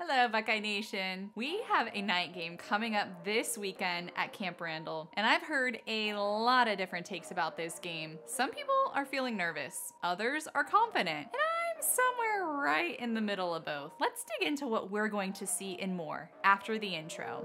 Hello, Buckeye Nation. We have a night game coming up this weekend at Camp Randall, and I've heard a lot of different takes about this game. Some people are feeling nervous, others are confident, and I'm somewhere right in the middle of both. Let's dig into what we're going to see and more after the intro.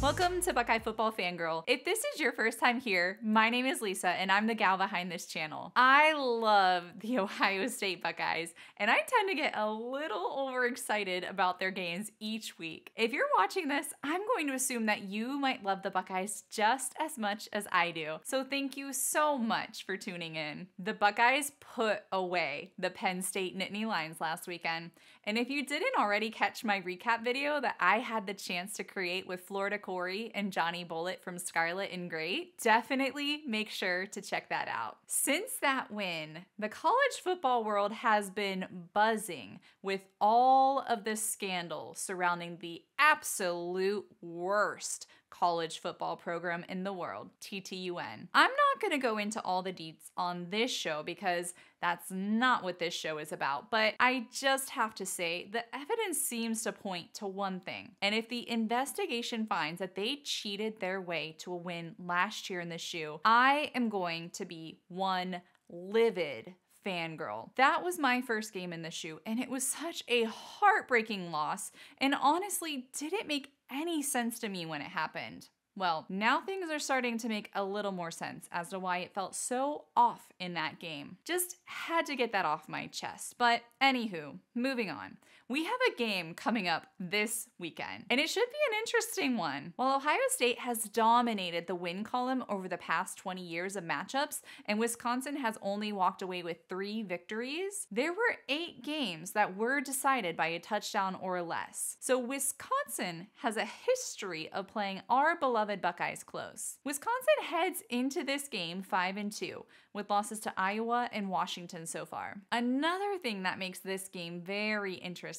Welcome to Buckeye Football Fangirl. If this is your first time here, my name is Lisa and I'm the gal behind this channel. I love the Ohio State Buckeyes and I tend to get a little overexcited about their games each week. If you're watching this, I'm going to assume that you might love the Buckeyes just as much as I do. So thank you so much for tuning in. The Buckeyes put away the Penn State Nittany Lions last weekend. And if you didn't already catch my recap video that I had the chance to create with Florida Corey and Johnny Bullitt from Scarlet and Great, definitely make sure to check that out. Since that win, the college football world has been buzzing with all of the scandals surrounding the absolute worst college football program in the world, TTUN. I'm not going to go into all the deets on this show because that's not what this show is about, but I just have to say the evidence seems to point to one thing. And if the investigation finds that they cheated their way to a win last year in the shoe, I am going to be one livid fangirl. That was my first game in the shoe, and it was such a heartbreaking loss, and honestly didn't make any sense to me when it happened. Well, now things are starting to make a little more sense as to why it felt so off in that game. Just had to get that off my chest. But anywho, moving on. We have a game coming up this weekend, and it should be an interesting one. While Ohio State has dominated the win column over the past 20 years of matchups, and Wisconsin has only walked away with 3 victories, there were 8 games that were decided by a touchdown or less. So Wisconsin has a history of playing our beloved Buckeyes close. Wisconsin heads into this game 5-2, with losses to Iowa and Washington so far. Another thing that makes this game very interesting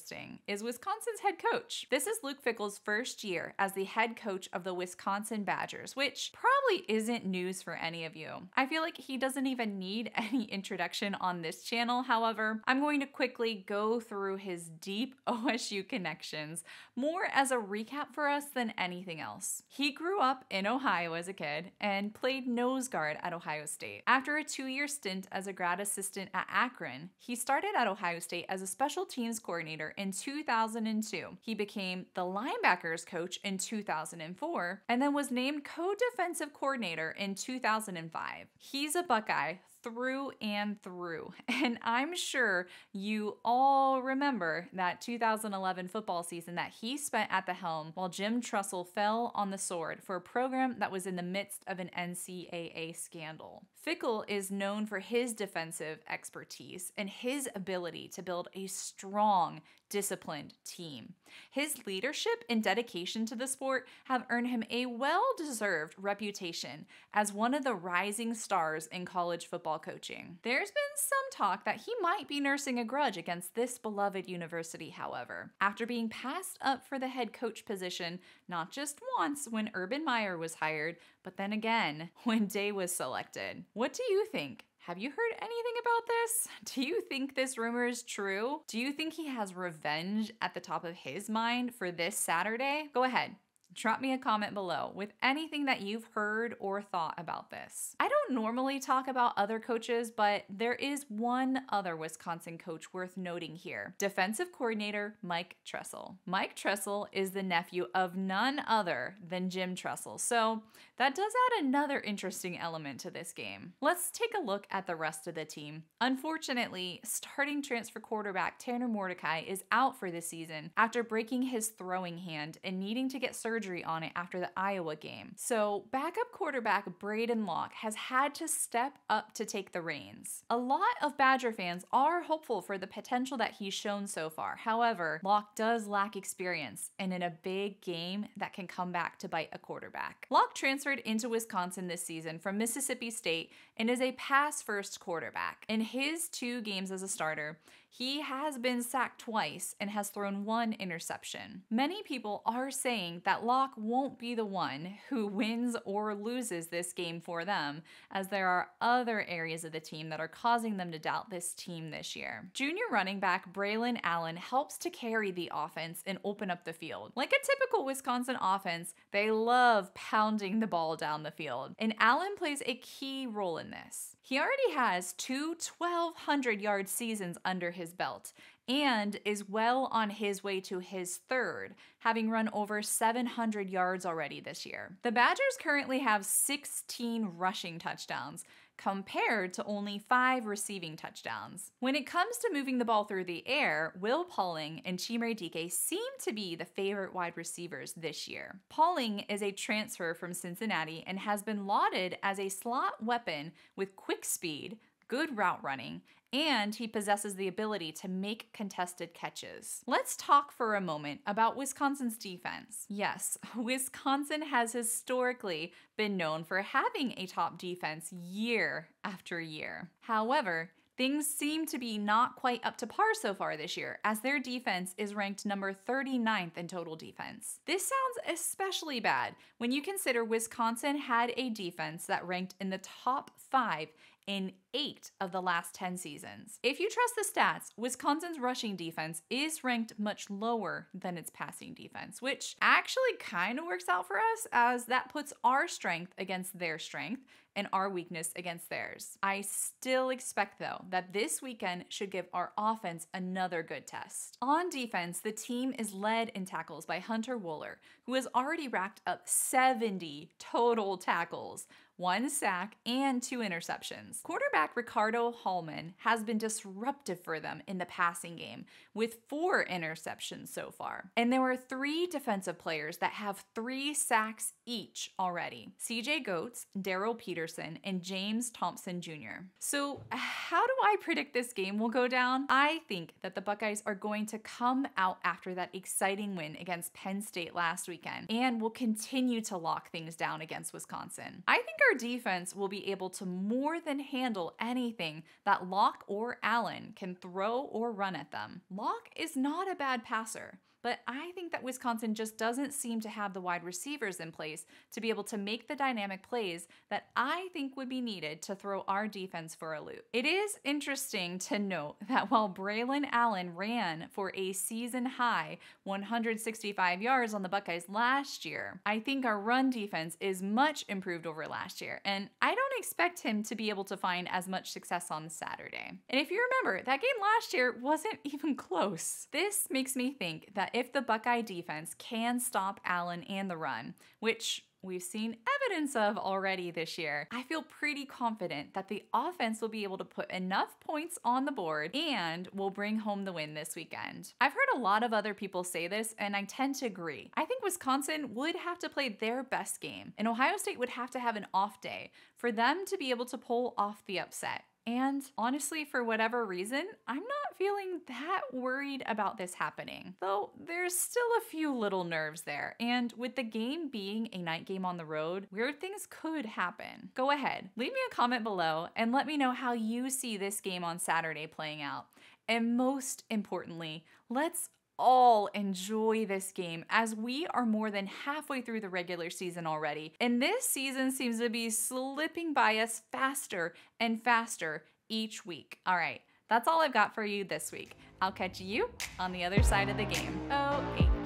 is Wisconsin's head coach. This is Luke Fickell's first year as the head coach of the Wisconsin Badgers, which probably isn't news for any of you. I feel like he doesn't even need any introduction on this channel. However, I'm going to quickly go through his deep OSU connections, more as a recap for us than anything else. He grew up in Ohio as a kid and played nose guard at Ohio State. After a 2-year stint as a grad assistant at Akron, he started at Ohio State as a special teams coordinator in 2002. He became the linebackers coach in 2004 and then was named co-defensive coordinator in 2005. He's a Buckeye through and through. And I'm sure you all remember that 2011 football season that he spent at the helm while Jim Tressel fell on the sword for a program that was in the midst of an NCAA scandal. Fickell is known for his defensive expertise and his ability to build a strong, disciplined team. His leadership and dedication to the sport have earned him a well-deserved reputation as one of the rising stars in college football coaching. There's been some talk that he might be nursing a grudge against this beloved university, however, after being passed up for the head coach position not just once when Urban Meyer was hired, but then again when Day was selected. What do you think? Have you heard anything about this? Do you think this rumor is true? Do you think he has revenge at the top of his mind for this Saturday? Go ahead. Drop me a comment below with anything that you've heard or thought about this. I don't normally talk about other coaches, but there is one other Wisconsin coach worth noting here. Defensive coordinator Mike Tressel. Mike Tressel is the nephew of none other than Jim Tressel, so that does add another interesting element to this game. Let's take a look at the rest of the team. Unfortunately, starting transfer quarterback Tanner Mordecai is out for this season after breaking his throwing hand and needing to get surgery on it after the Iowa game. So backup quarterback Braden Locke has had to step up to take the reins. A lot of Badger fans are hopeful for the potential that he's shown so far. However, Locke does lack experience and in a big game that can come back to bite a quarterback. Locke transferred into Wisconsin this season from Mississippi State and is a pass-first quarterback. In his 2 games as a starter, he has been sacked twice and has thrown 1 interception. Many people are saying that Locke Locke won't be the one who wins or loses this game for them, as there are other areas of the team that are causing them to doubt this team this year. Junior running back Braylon Allen helps to carry the offense and open up the field. Like a typical Wisconsin offense, they love pounding the ball down the field, and Allen plays a key role in this. He already has two 1,200-yard seasons under his belt and is well on his way to his third, having run over 700 yards already this year. The Badgers currently have 16 rushing touchdowns, compared to only 5 receiving touchdowns. When it comes to moving the ball through the air, Will Pauling and Chimere Dike seem to be the favorite wide receivers this year. Pauling is a transfer from Cincinnati and has been lauded as a slot weapon with quick speed, good route running, and he possesses the ability to make contested catches. Let's talk for a moment about Wisconsin's defense. Yes, Wisconsin has historically been known for having a top defense year after year. However, things seem to be not quite up to par so far this year, as their defense is ranked number 39th in total defense. This sounds especially bad when you consider Wisconsin had a defense that ranked in the top 5 in 8 of the last 10 seasons. If you trust the stats, Wisconsin's rushing defense is ranked much lower than its passing defense, which actually kind of works out for us, as that puts our strength against their strength and our weakness against theirs. I still expect, though, that this weekend should give our offense another good test. On defense, the team is led in tackles by Hunter Wooler, who has already racked up 70 total tackles, 1 sack, and 2 interceptions. Quarterback Ricardo Hallman has been disruptive for them in the passing game, with 4 interceptions so far. And there were 3 defensive players that have 3 sacks each already: CJ Goetz, Daryl Peterson, and James Thompson Jr. So how do I predict this game will go down? I think that the Buckeyes are going to come out after that exciting win against Penn State last weekend and will continue to lock things down against Wisconsin. I think our defense will be able to more than handle anything that Locke or Allen can throw or run at them. Locke is not a bad passer, but I think that Wisconsin just doesn't seem to have the wide receivers in place to be able to make the dynamic plays that I think would be needed to throw our defense for a loop. It is interesting to note that while Braylon Allen ran for a season-high 165 yards on the Buckeyes last year, I think our run defense is much improved over last year, and I don't expect him to be able to find as much success on Saturday. And if you remember, that game last year wasn't even close. This makes me think that if the Buckeye defense can stop Allen and the run, which we've seen evidence of already this year, I feel pretty confident that the offense will be able to put enough points on the board and will bring home the win this weekend. I've heard a lot of other people say this, and I tend to agree. I think Wisconsin would have to play their best game, and Ohio State would have to have an off day for them to be able to pull off the upset. And honestly, for whatever reason, I'm not feeling that worried about this happening. Though there's still a few little nerves there, and with the game being a night game on the road, weird things could happen. Go ahead, leave me a comment below and let me know how you see this game on Saturday playing out. And most importantly, let's all enjoy this game, as we are more than halfway through the regular season already, and this season seems to be slipping by us faster and faster each week. All right, that's all I've got for you this week. I'll catch you on the other side of the game. OH.